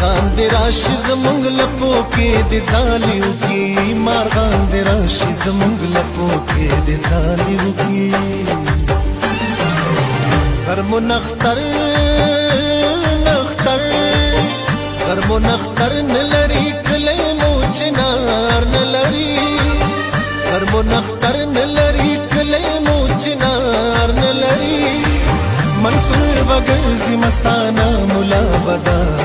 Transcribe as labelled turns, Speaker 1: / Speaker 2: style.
Speaker 1: مارغان دی راشي زمونږ لپو کې د ځالیو کې مارغان دی راشي زمونږ لپو کې د ځالیو کې غرمو نختر نختر غرمو نختر نلري کلی مو چنار نلري غرمو نختر نلري کلی مو چنار نلري منصور وګرځي مستانه مولا بدا